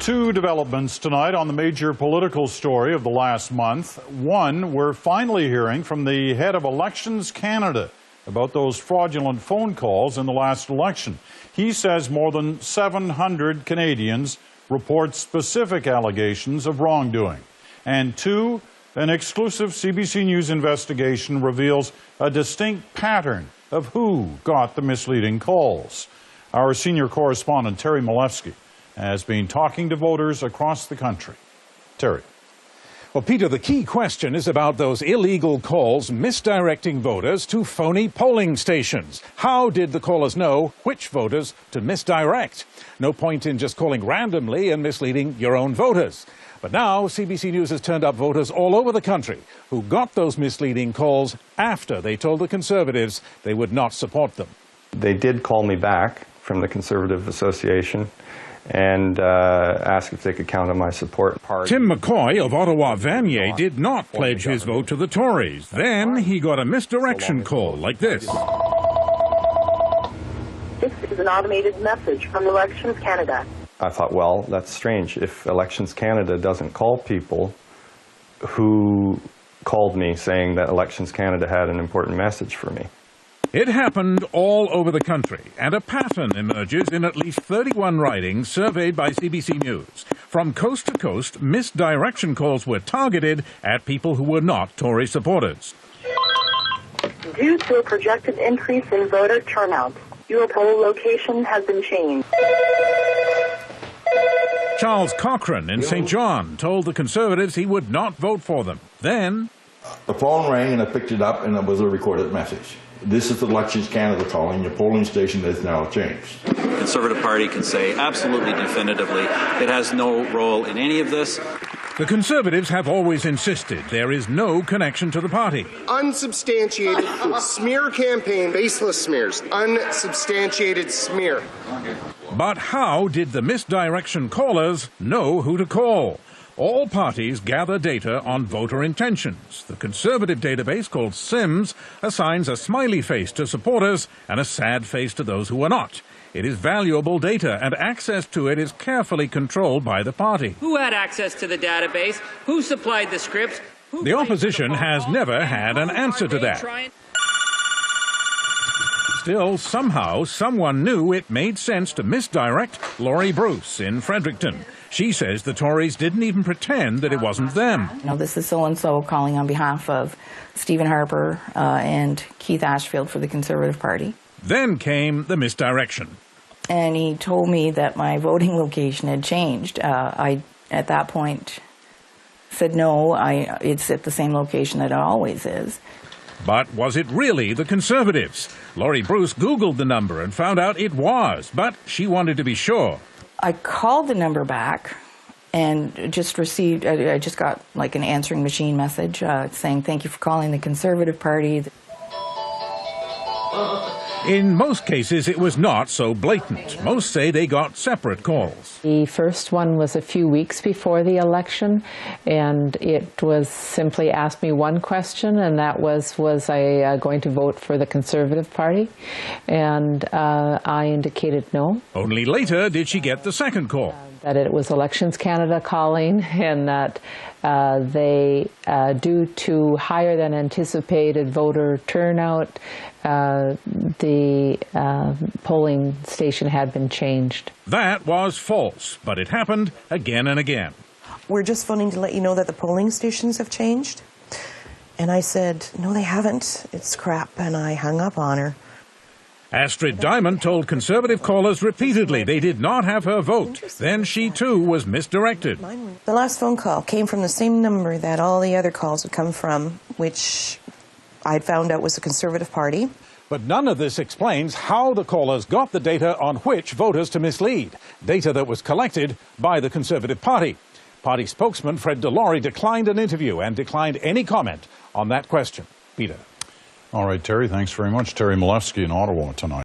Two developments tonight on the major political story of the last month. One, we're finally hearing from the head of Elections Canada about those fraudulent phone calls in the last election. He says more than 700 Canadians report specific allegations of wrongdoing. And two, an exclusive CBC News investigation reveals a distinct pattern of who got the misleading calls. Our senior correspondent, Terry Milewski, has been talking to voters across the country. Terry. Well, Peter, the key question is about those illegal calls misdirecting voters to phony polling stations. How did the callers know which voters to misdirect? No point in just calling randomly and misleading your own voters. But now CBC News has turned up voters all over the country who got those misleading calls after they told the Conservatives they would not support them. They did call me back from the Conservative Association and asked if they could count on my support. Tim McCoy of Ottawa-Vanier did not pledge his vote to the Tories. Then he got a misdirection call like this. This is an automated message from Elections Canada. I thought, well, that's strange. If Elections Canada doesn't call people who called me saying that Elections Canada had an important message for me. It happened all over the country, and a pattern emerges in at least 31 ridings surveyed by CBC News. From coast to coast, misdirection calls were targeted at people who were not Tory supporters. Due to a projected increase in voter turnout, your poll location has been changed. Charles Cochrane in St. John told the Conservatives he would not vote for them. Then the phone rang and I picked it up and it was a recorded message. This is Elections Canada calling. Your polling station is now changed. The Conservative Party can say absolutely definitively it has no role in any of this. The Conservatives have always insisted there is no connection to the party. Unsubstantiated smear campaign, baseless smears, unsubstantiated smear. But how did the misdirection callers know who to call? All parties gather data on voter intentions. The Conservative database, called CIMS, assigns a smiley face to supporters and a sad face to those who are not. It is valuable data, and access to it is carefully controlled by the party. Who had access to the database? Who supplied the scripts? The opposition has never had an answer to that. Still, somehow, someone knew it made sense to misdirect Laurie Bruce in Fredericton. She says the Tories didn't even pretend that it wasn't them. You know, this is so-and-so calling on behalf of Stephen Harper and Keith Ashfield for the Conservative Party. Then came the misdirection. And he told me that my voting location had changed. I, at that point, said no, it's at the same location that it always is. But was it really the Conservatives? Laurie Bruce Googled the number and found out it was, but she wanted to be sure. I called the number back and just received, I just got like an answering machine message saying, thank you for calling the Conservative Party. In most cases, it was not so blatant. Most say they got separate calls. The first one was a few weeks before the election, and it was simply asked me one question, and that was I going to vote for the Conservative Party? And I indicated no. Only later did she get the second call. That it was Elections Canada calling, and that they, due to higher than anticipated voter turnout, the polling station had been changed. That was false, but it happened again and again. We're just phoning to let you know that the polling stations have changed. And I said, no, they haven't. It's crap. And I hung up on her. Astrid Diamond told Conservative callers repeatedly they did not have her vote. Then she, too, was misdirected. The last phone call came from the same number that all the other calls would come from, which I'd found out was the Conservative Party. But none of this explains how the callers got the data on which voters to mislead, data that was collected by the Conservative Party. Party spokesman Fred DeLaurie declined an interview and declined any comment on that question. Peter. All right, Terry, thanks very much. Terry Milewski in Ottawa tonight.